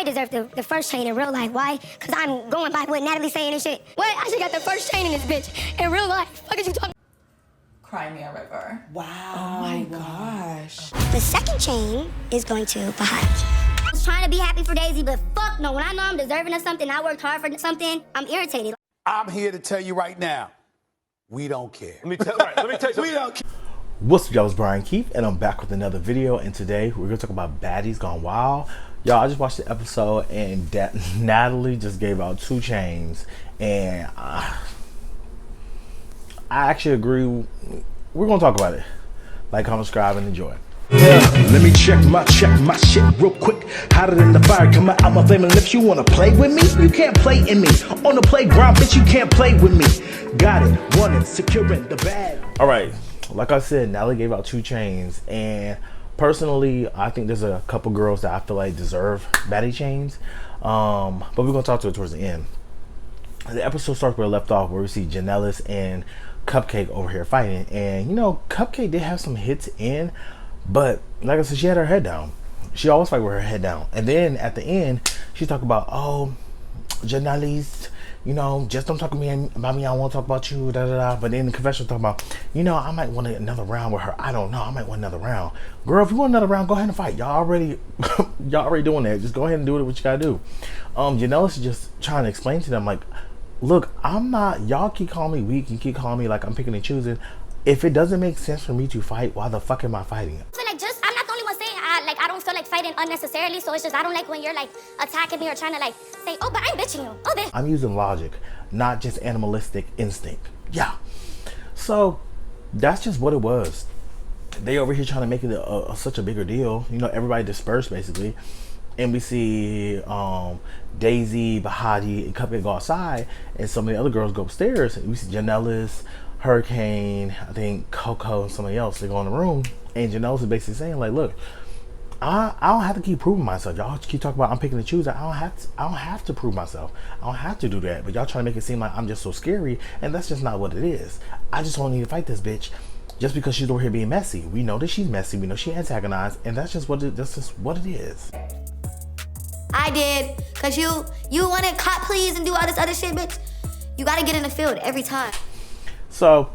I deserve the first chain in real life. Why? Because I'm going by what Natalie's saying and shit. What? I should got the first chain in this bitch in real life. What are you talking? Cry Me a River. Wow. Oh my gosh. The second chain is going to Bahati. I was trying to be happy for Daisy, but fuck no. When I know I'm deserving of something, I worked hard for something, I'm irritated. I'm here to tell you right now, we don't care. Let me tell you something. We don't care. What's up, y'all? It's Brian Keith, and I'm back with another video. And today we're gonna talk about Baddies Gone Wild. Y'all, I just watched the episode, and Natalie just gave out 2 chains, and I actually agree. We're gonna talk about it. Like, comment, subscribe, and enjoy. Yeah, let me check my shit real quick. Hotter than the fire coming out my flaming lips. You wanna play with me? You can't play in me. On the playground, bitch, you can't play with me. Got it, wanted, securing the bag. All right, like I said, Natalie gave out 2 chains, and personally, I think there's a couple girls that I feel like deserve baddie chains. But we're gonna talk to it towards the end. The episode starts where it left off, where we see Janellis and Cupcake over here fighting, and you know, Cupcake did have some hits in, but like I said, she had her head down. She always fight with her head down. And then at the end, she talked about, oh, Janellis, you know, just don't talk to me about me. I won't talk about you, da da da. But then the confessional talking about, you know, I might want another round with her. I don't know. I might want another round. Girl, if you want another round, go ahead and fight. Y'all already doing that. Just go ahead and do what you gotta do. Janellis is just trying to explain to them, like, look, I'm not. Y'all keep calling me weak. You keep calling me like I'm picking and choosing. If it doesn't make sense for me to fight, why the fuck am I fighting? So like, I'm not the only one saying I don't feel like fighting unnecessarily. So it's just I don't like when you're like attacking me or trying to like say, oh, but I'm bitching you. Oh, bitch. I'm using logic, not just animalistic instinct. Yeah. So that's just what it was. They over here trying to make it such a bigger deal. You know, everybody dispersed basically. And we see Daisy, Bahati, and Cupcake go outside, and so many other girls go upstairs. And we see Janellis, Hurricane, I think Coco, and somebody else. They go in the room, and Janellis is basically saying, like, look, I don't have to keep proving myself. Y'all keep talking about I'm picking and choosing. I don't have to prove myself. I don't have to do that. But y'all trying to make it seem like I'm just so scary, and that's just not what it is. I just don't need to fight this bitch just because she's over here being messy. We know that she's messy. We know she antagonized, and that's just what it is. I did, cause you wanted cop please and do all this other shit, bitch. You gotta get in the field every time. So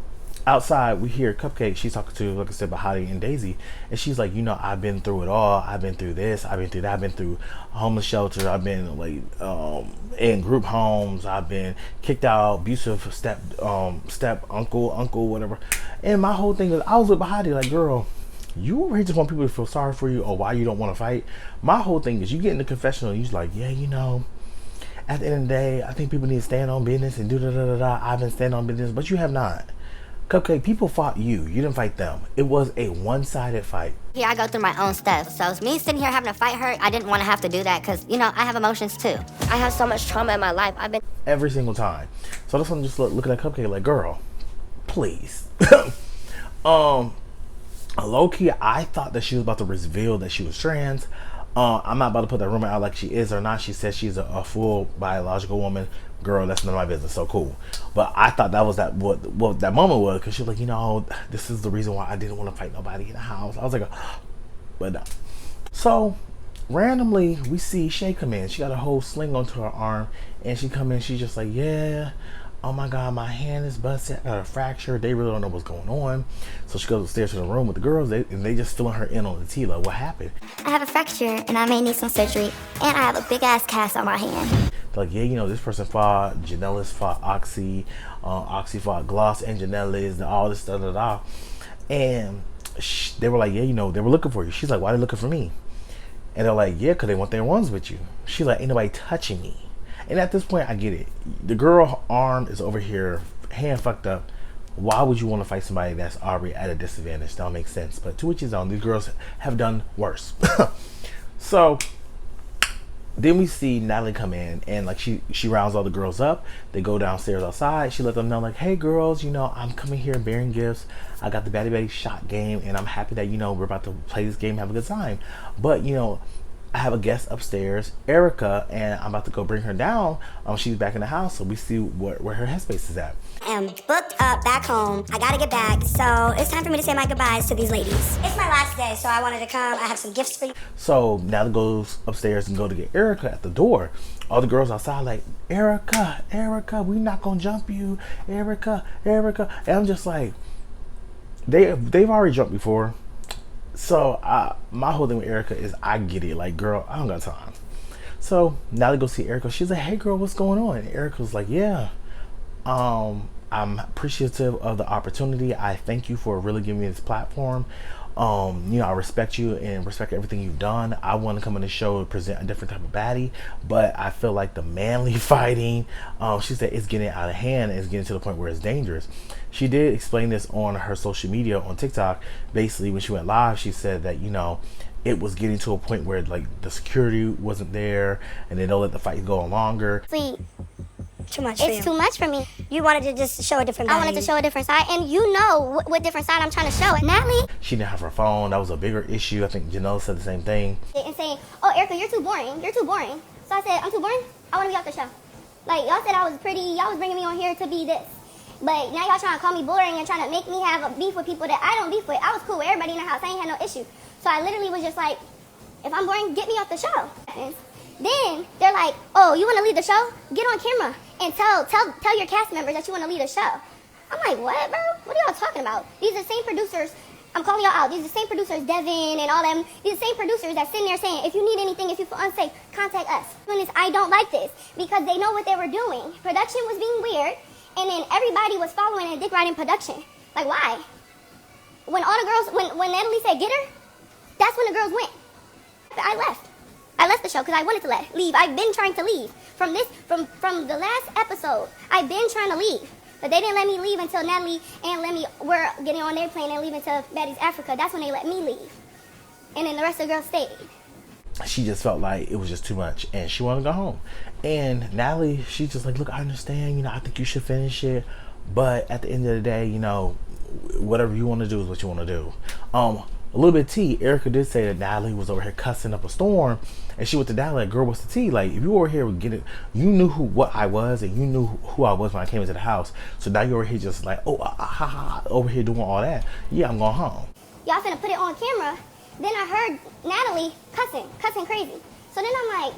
outside we hear Cupcake. She's talking to, like I said, Bahati and Daisy, and she's like, you know, I've been through it all. I've been through this. I've been through that. I've been through homeless shelter. I've been like in group homes. I've been kicked out, abusive step uncle, whatever. And my whole thing is, I was with Bahati like, girl, you over here just want people to feel sorry for you or why you don't want to fight. My whole thing is, you get in the confessional and you're like, yeah, you know, at the end of the day, I think people need to stand on business and do da da da da. I've been standing on business, but you have not. Cupcake, people fought you. You didn't fight them. It was a one-sided fight. Yeah, I go through my own stuff. So it's me sitting here having to fight her. I didn't want to have to do that because, you know, I have emotions too. I have so much trauma in my life. I've been every single time. So this one just looking at Cupcake like, girl, please. Low-key, I thought that she was about to reveal that she was trans. I'm not about to put that rumor out like she is or not. She says she's a full biological woman. Girl, that's none of my business. So cool. But I thought that was what that moment was, because she was like, you know, this is the reason why I didn't want to fight nobody in the house. I was like, but no. So randomly we see Shay come in. She got a whole sling onto her arm, and she come in. She's just like, yeah, oh my god, my hand is busted. I got a fracture. They really don't know what's going on. So she goes upstairs to the room with the girls, and they just filling her in on the tea. Like, what happened? I have a fracture and I may need some surgery, and I have a big ass cast on my hand. Like, yeah, you know, this person fought, Janellis fought Oxy, Oxy fought Gloss and Janellis, and all this da da da. And they were like, yeah, you know, they were looking for you. She's like, why are they looking for me? And they're like, yeah, because they want their ones with you. She's like, ain't nobody touching me. And at this point, I get it. The girl arm is over here, hand fucked up. Why would you want to fight somebody that's already at a disadvantage? That don't make sense. But to each his own. These girls have done worse. So then we see Natalie come in, and like she rounds all the girls up. They go downstairs outside. She let them know, like, hey girls, you know, I'm coming here bearing gifts. I got the Baddy shot game, and I'm happy that, you know, we're about to play this game, have a good time. But, you know, I have a guest upstairs, Erica, and I'm about to go bring her down. She's back in the house, so we see where her headspace is at. I am booked up back home. I gotta get back, so it's time for me to say my goodbyes to these ladies. It's my last day, so I wanted to come. I have some gifts for you. So Natalie goes upstairs and go to get Erica at the door. All the girls outside like, Erica, Erica, we not gonna jump you, Erica, Erica. And I'm just like, they've already jumped before. So my whole thing with Erica is I get it. Like, girl, I don't got time. So Natalie goes see Erica. She's like, hey girl, what's going on? And Erica was like, yeah, I'm appreciative of the opportunity. I thank you for really giving me this platform. You know, I respect you and respect everything you've done. I want to come on the show and present a different type of baddie, but I feel like the manly fighting, she said, it's getting out of hand and it's getting to the point where it's dangerous. She did explain this on her social media on TikTok. Basically, when she went live, she said that, you know, it was getting to a point where like the security wasn't there and they don't let the fight go on longer. Sweet. Too much. It's too much for me. You wanted to just show a different side. I wanted to show a different side, and you know what different side I'm trying to show. Natalie. She didn't have her phone. That was a bigger issue. I think Janelle said the same thing. And saying, oh, Erica, you're too boring. You're too boring. So I said, I'm too boring? I want to be off the show. Like, y'all said I was pretty. Y'all was bringing me on here to be this. But now y'all trying to call me boring and trying to make me have a beef with people that I don't beef with. I was cool with everybody in the house. I ain't had no issue. So I literally was just like, if I'm boring, get me off the show. Then they're like, oh, you want to leave the show? Get on camera and tell your cast members that you want to leave the show. I'm like, what, bro? What are y'all talking about? These are the same producers. I'm calling y'all out. These are the same producers, Devin and all them. These are the same producers that's sitting there saying, if you need anything, if you feel unsafe, contact us. I don't like this because they know what they were doing. Production was being weird, and then everybody was following a dick riding production. Like, why? When all the girls, when Natalie said get her, that's when the girls went. I left the show because I wanted to leave. I've been trying to leave from the last episode. I've been trying to leave, but they didn't let me leave until Natalie and Lemmy were getting on their plane and leaving to Baddies Africa. That's when they let me leave, and then the rest of the girls stayed. She just felt like it was just too much and she wanted to go home. And Natalie, she's just like, look, I understand, you know, I think you should finish it, but at the end of the day, you know, whatever you want to do is what you want to do. A little bit of tea, Erica did say that Natalie was over here cussing up a storm, and she went to Natalie like, girl, what's the tea? Like, if you were here getting, you knew what I was and you knew who I was when I came into the house. So now you're over here just like, over here doing all that. Yeah, I'm going home. Y'all finna put it on camera. Then I heard Natalie cussing crazy. So then I'm like,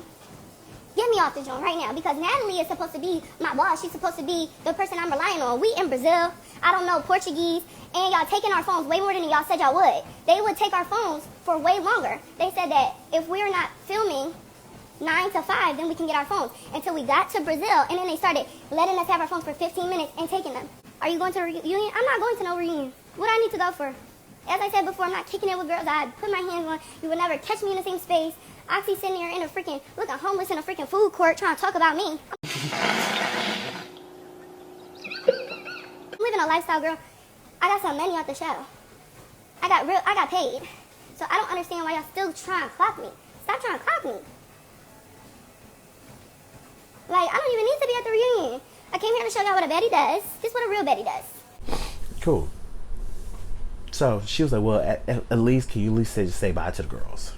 get me off the joint right now, because Natalie is supposed to be my boss. She's supposed to be the person I'm relying on. We in Brazil. I don't know Portuguese. And y'all taking our phones way more than y'all said y'all would. They would take our phones for way longer. They said that if we're not filming 9 to 5, then we can get our phones. Until we got to Brazil, and then they started letting us have our phones for 15 minutes and taking them. Are you going to a reunion? I'm not going to no reunion. What do I need to go for? As I said before, I'm not kicking it with girls I put my hands on. You would never catch me in the same space. Oxy sitting there in a freaking, looking homeless in a freaking food court trying to talk about me. I'm living a lifestyle, girl. I got some money off the show. I got paid. So I don't understand why y'all still trying to clock me. Stop trying to clock me. Like, I don't even need to be at the reunion. I came here to show y'all what a baddie does. This is what a real baddie does. Cool. So she was like, well, at least, can you at least say bye to the girls?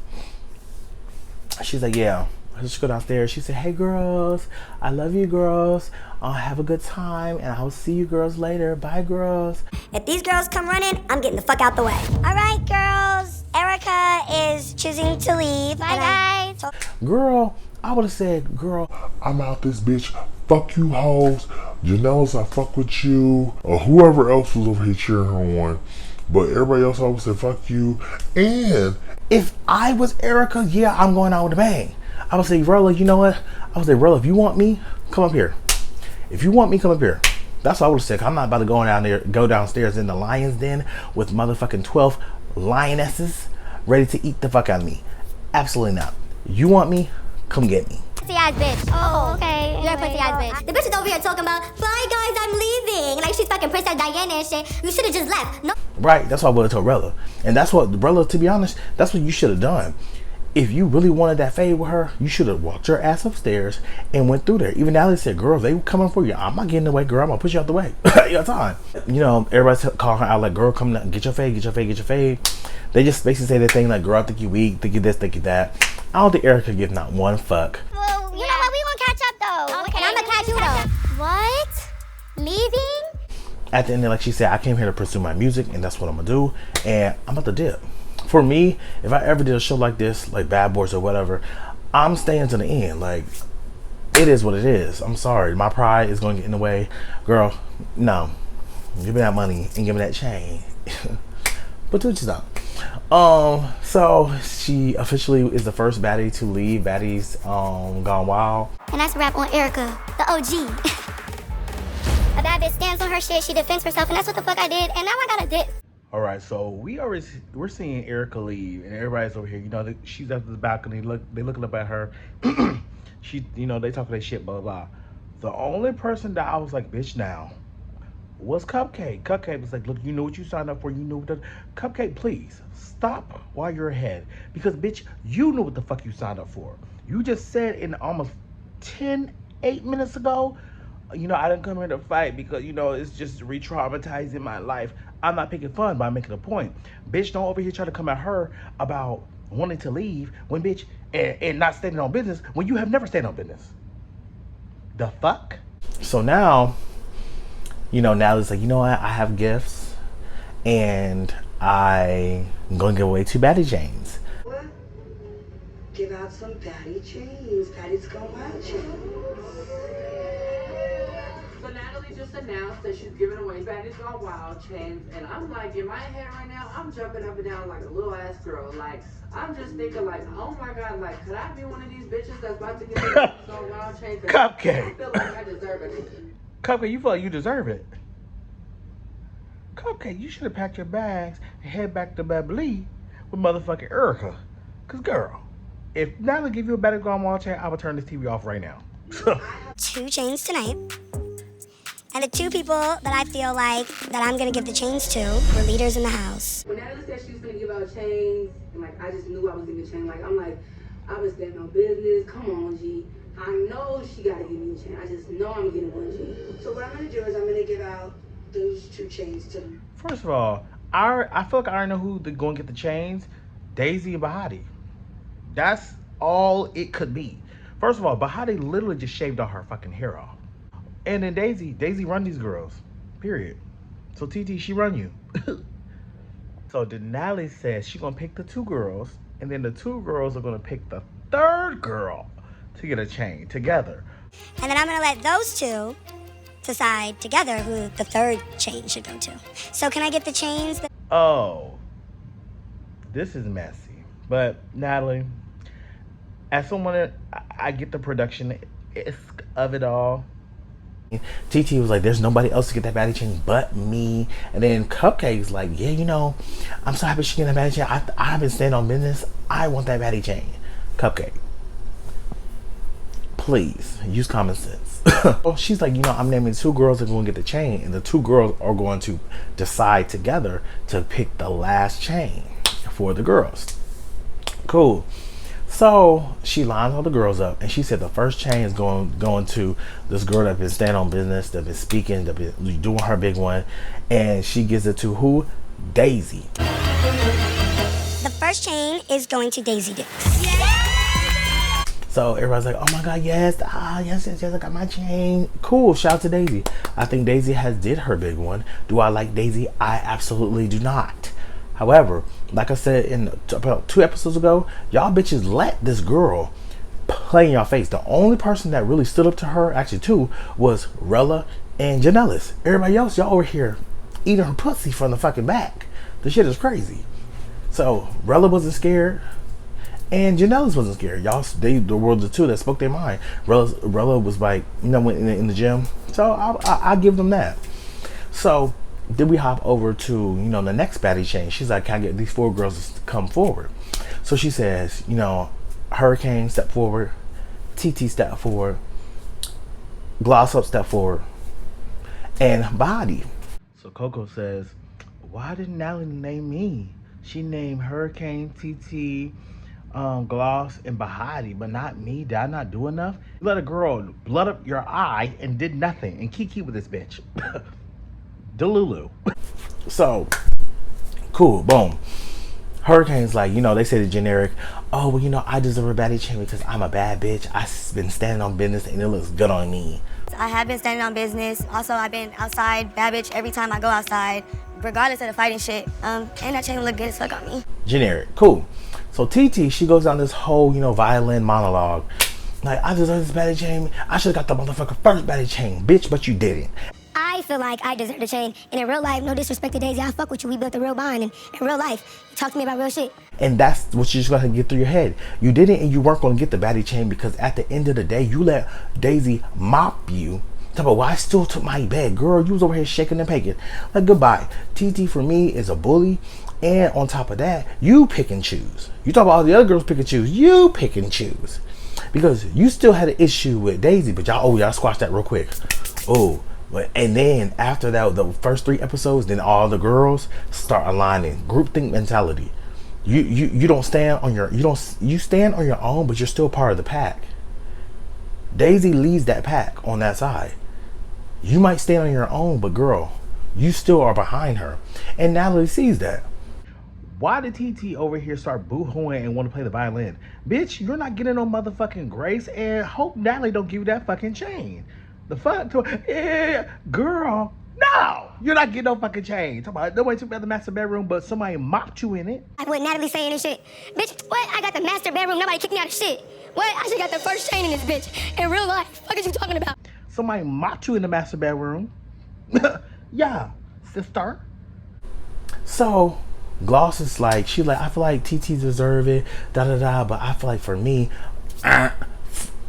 She's like, yeah. Let's go downstairs. She said, hey girls, I love you girls. Have a good time, and I'll see you girls later. Bye girls. If these girls come running, I'm getting the fuck out the way. All right, girls. Erica is choosing to leave. Bye, guys. Girl, I would have said, girl, I'm out this bitch. Fuck you hoes. Janelle's, I fuck with you. Or whoever else was over here cheering her on. But everybody else, I would say, fuck you. And if I was Erica, yeah, I'm going out with a bang. I would say, Rella, you know what? I would say, Rella, if you want me, come up here. If you want me, come up here. That's what I would have said. I'm not about to go downstairs in the lion's den with motherfucking 12 lionesses ready to eat the fuck out of me. Absolutely not. You want me? Come get me. Pussy ass bitch. Oh, okay. You're a pussy ass bitch. The bitch is over here talking about, bye guys, I'm leaving. Like she's fucking Princess Diana and shit. You should have just left. No. Right, that's what I would have told Rella. And that's what, Rella, to be honest, that's what you should have done. If you really wanted that fade with her, you should have walked your ass upstairs and went through there. Even now they said, girl, they coming for you. I'm not getting in the way, girl. I'm going to push you out the way. Your time. You know, everybody's calling her out like, girl, come down, get your fade, get your fade, get your fade. They just basically say their thing like, girl, I think you weak, think you this, think you that. I don't think Erica gives not one fuck. Well, you know what? We gonna catch up though. Okay. And I'm gonna catch you though. What? Leaving? At the end, like she said, I came here to pursue my music, and that's what I'm gonna do. And I'm about to dip. For me, if I ever did a show like this, like Bad Boys or whatever, I'm staying to the end. Like, it is what it is. I'm sorry. My pride is going to get in the way. Girl, no. Give me that money and give me that chain. But do what you don't. So she officially is the first baddie to leave Baddies Gone Wild. And that's a wrap on Erica, the OG. A bad bitch stands on her shit, she defends herself, and that's what the fuck I did, and now I got a dip. All right, so we're seeing Erica leave, and everybody's over here. You know, she's at the balcony. They looking up at her. She, you know, they talking that shit, blah blah. The only person that I was like, bitch, now, was Cupcake. Cupcake was like, look, you know what you signed up for. You know what Cupcake, please stop while you're ahead, because bitch, you know what the fuck you signed up for. You just said in almost 8 minutes ago, you know, I didn't come here to fight because, you know, it's just re-traumatizing my life. I'm not picking fun, but I'm making a point. Bitch, don't over here try to come at her about wanting to leave when, bitch, and not standing on business when you have never stayed on business. The fuck? So now, you know, now it's like, you know what? I have gifts, and I'm going to give away 2 baddie chains. What? Give out some baddie chains. Baddies Gone Wild chains. So Natalie just announced that she's giving away Baddies Gone Wild chains, and I'm like, in my head right now, I'm jumping up and down like a little ass girl. Like, I'm just thinking like, oh my god, like, could I be one of these bitches that's about to get Baddies Gone Wild chains? Cupcake. I feel like I deserve it. Cupcake, you feel like you deserve it. Cupcake, you should have packed your bags and head back to Babylon with motherfucking Erica. Cause girl, if Natalie give you a Baddies Gone Wild chain, I would turn this TV off right now. 2 chains tonight. And the 2 people that I feel like that I'm gonna give the chains to were leaders in the house. When Natalie said she was gonna give out chains, and like I just knew I was giving a chain. Like I'm like, I've been standing on business. Come on, G. I know she gotta give me a chain. I just know I'm getting one, G. So what I'm gonna do is I'm gonna give out those 2 chains to them. First of all, I feel like I already know who they're going to get the chains. Daisy and Bahati. That's all it could be. First of all, Bahati literally just shaved all her fucking hair off. And then Daisy run these girls, period. So TT, she run you. So Denali says she's gonna pick the 2 girls, and then the 2 girls are gonna pick the 3rd girl to get a chain together. And then I'm gonna let those 2 decide together who the 3rd chain should go to. So can I get the chains? Oh, this is messy. But Natalie, as someone that I get the production of it all. TT was like, there's nobody else to get that baddie chain but me. And then Cupcake's like, yeah, you know, I'm so happy she getting that baddie chain. I've been staying on business. I want that baddie chain. Cupcake, please use common sense. Well, she's like, you know, I'm naming 2 girls that are going to get the chain, and the 2 girls are going to decide together to pick the last chain for the girls. Cool. So she lines all the girls up, and she said the first chain is going to this girl that's been staying on business, that's been speaking, that's been doing her big one, and she gives it to who? Daisy. The first chain is going to Daisy Dix. Yeah! So everybody's like, oh my god, yes, yes, I got my chain. Cool, shout out to Daisy. I think Daisy has did her big one. Do I like Daisy? I absolutely do not. However, like I said in about 2 episodes ago, y'all bitches let this girl play in your face. The only person that really stood up to her, actually 2, was Rella and Janellis. Everybody else, y'all over here eating her pussy from the fucking back. The shit is crazy. So Rella wasn't scared, and Janellis wasn't scared. Y'all, they were the 2 that spoke their mind. Rella was like, you know, went in the gym. So I give them that. So then we hop over to, you know, the next baddie chain. She's like, can I get these 4 girls to come forward? So she says, you know, Hurricane step forward, TT step forward, Gloss Up step forward, and Body. So Coco says, why didn't Natalie name me? She named Hurricane, TT, Gloss, and Bahati, but not me. Did I not do enough? You let a girl blood up your eye and did nothing, and kiki with this bitch. Delulu. So, cool, boom. Hurricane's like, they say the generic, oh, well, I deserve a baddie chain because I'm a bad bitch. I've been standing on business and it looks good on me. I have been standing on business. Also, I've been outside, bad bitch, every time I go outside, regardless of the fighting shit. And that chain look good as fuck on me. Generic, cool. So TT, she goes down this whole, violin monologue. Like, I deserve this baddie chain. I should have got the motherfucker first baddie chain, bitch, but you didn't. I feel like I deserve the chain. And in real life, no disrespect to Daisy, I fuck with you. We built a real bond. And in real life, you talk to me about real shit. And that's what you just gotta get through your head. You didn't, and you weren't gonna get the baddie chain because at the end of the day, you let Daisy mop you. Talk about, well, I still took my bed. Girl, you was over here shaking and baking. Like, goodbye. TT for me is a bully. And on top of that, you pick and choose. You talk about all the other girls pick and choose. You pick and choose. Because you still had an issue with Daisy, but y'all squashed that real quick. Oh. And then after that, the first 3 episodes, then all the girls start aligning. Groupthink mentality. You don't stand on you stand on your own, but you're still part of the pack. Daisy leads that pack on that side. You might stand on your own, but girl, you still are behind her. And Natalie sees that. Why did TT over here start boo-hooing and want to play the violin? Bitch, you're not getting no motherfucking grace, and hope Natalie don't give you that fucking chain. The fuck? Yeah, girl, no! You're not getting no fucking chain. Talk about nobody took me out the master bedroom, but somebody mopped you in it. Like what Natalie saying and shit. Bitch, what? I got the master bedroom, nobody kicked me out of shit. What? I should got the first chain in this bitch. In real life. What are you talking about? Somebody mopped you in the master bedroom. Yeah, sister. So, Gloss is like, she like, I feel like TT deserve it, da-da-da, but I feel like for me,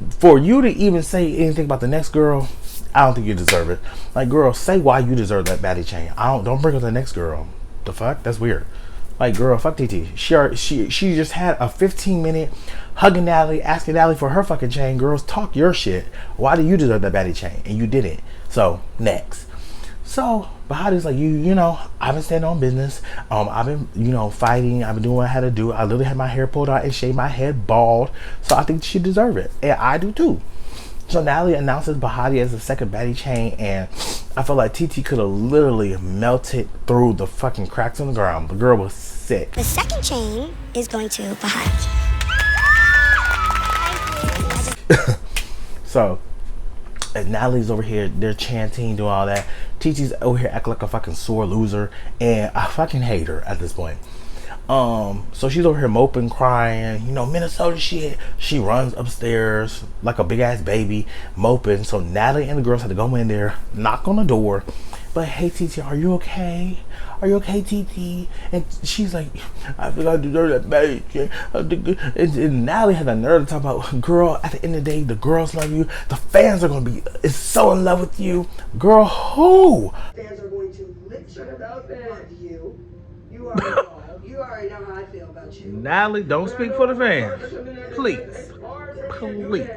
for you to even say anything about the next girl, I don't think you deserve it. Like, girl, say why you deserve that baddie chain. Don't bring up the next girl. The fuck? That's weird. Like, girl, fuck TT. She just had a 15-minute hugging Natalie, asking Natalie for her fucking chain. Girls, talk your shit. Why do you deserve that baddie chain? And you didn't. So, next. So, Baddies like, I've been standing on business. I've been, fighting. I've been doing what I had to do. I literally had my hair pulled out and shaved my head bald. So I think she deserves it. And I do too. So Natalie announces Bahati as the second baddie chain, and I feel like TT could have literally melted through the fucking cracks on the ground. The girl was sick. The second chain is going to Bahati. So, as Natalie's over here, they're chanting, doing all that. TT's over here acting like a fucking sore loser, and I fucking hate her at this point. So she's over here moping, crying, Minnesota shit. She runs upstairs like a big ass baby, moping. So Natalie and the girls had to go in there, knock on the door. But hey, TT, are you okay? Are you okay, TT? And she's like, I feel like I deserve that baby. And Natalie had the nerve to talk about, girl, at the end of the day, the girls love you. The fans are going to be so in love with you. Girl, who? Fans are going to literally love you. You already know how I feel about you. Natalie, don't speak for the fans. Please. Please.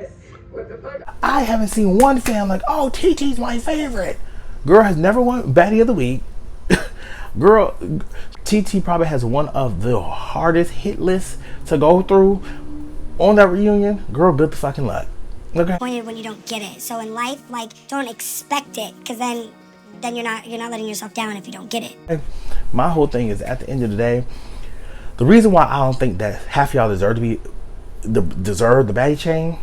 I haven't seen one fan like, oh, TT's my favorite. Girl has never won Baddie of the Week. Girl, TT probably has one of the hardest hit lists to go through on that reunion. Girl, built the fucking luck. Okay. When you don't get it. So in life, don't expect it, because then you're not letting yourself down if you don't get it. My whole thing is, at the end of the day, the reason why I don't think that half y'all deserve the baddie chain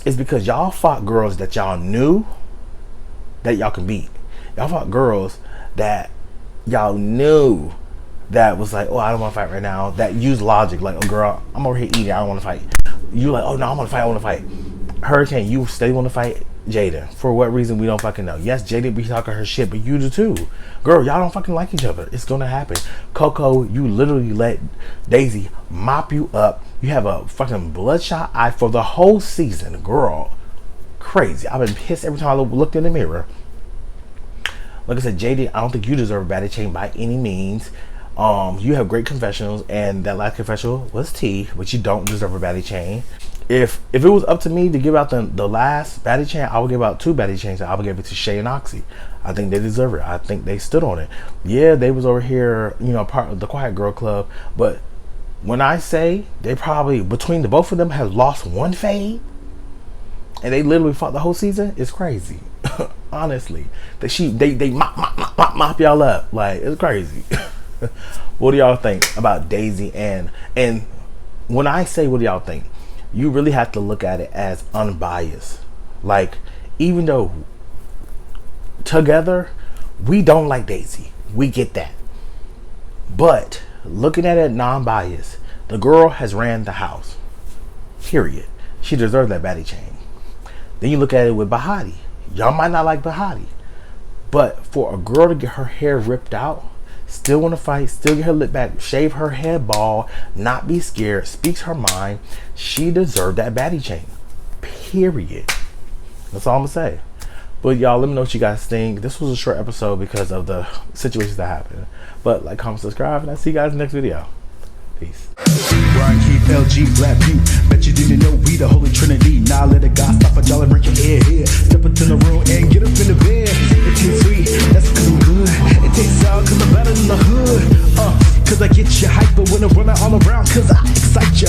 is because y'all fought girls that y'all knew that y'all can beat. Y'all fought girls that y'all knew that was like, oh, I don't want to fight right now. That used logic, like, oh, girl, I'm over here eating, I don't want to fight. You like, oh no, I want to fight. Hurricane, you steady want to fight Jada. For what reason, we don't fucking know. Yes, Jada be talking her shit, but you do too. Girl, y'all don't fucking like each other. It's gonna happen. Coco, you literally let Daisy mop you up. You have a fucking bloodshot eye for the whole season. Girl, crazy. I've been pissed every time I looked in the mirror. Like I said, JD, I don't think you deserve a baddie chain by any means. You have great confessionals, and that last confessional was T, but you don't deserve a baddie chain. If it was up to me to give out the last baddie chain, I would give out 2 baddie chains. I would give it to Shay and Oxy. I think they deserve it. I think they stood on it. Yeah, they was over here, part of the Quiet Girl Club, but when I say they probably, between the both of them, have lost 1 fade, and they literally fought the whole season, it's crazy. Honestly, they mop y'all up. Like, it's crazy. What do y'all think about Daisy? And when I say what do y'all think, you really have to look at it as unbiased. Like, even though together we don't like Daisy, we get that. But looking at it non-biased, the girl has ran the house. Period. She deserved that baddie chain. Then you look at it with Baddies. Y'all might not like Baddies, but for a girl to get her hair ripped out, still want to fight, still get her lip back, shave her head bald, not be scared, speaks her mind, she deserved that baddie chain. Period. That's all I'm gonna say. But y'all, let me know what you guys think. This was a short episode because of the situations that happened. But like, comment, subscribe, and I'll see you guys in the next video. Peace. Brian Keith, LG, Black Butte. Bet you didn't know we the Holy Trinity. Now let a God stop a y'all and break your head here. Step into the room and get up in the bed. It tastes sweet, that's cause I'm good. It tastes sour cause I'm better than the hood. Cause I get you hyper when I'm running all around cause I excite ya.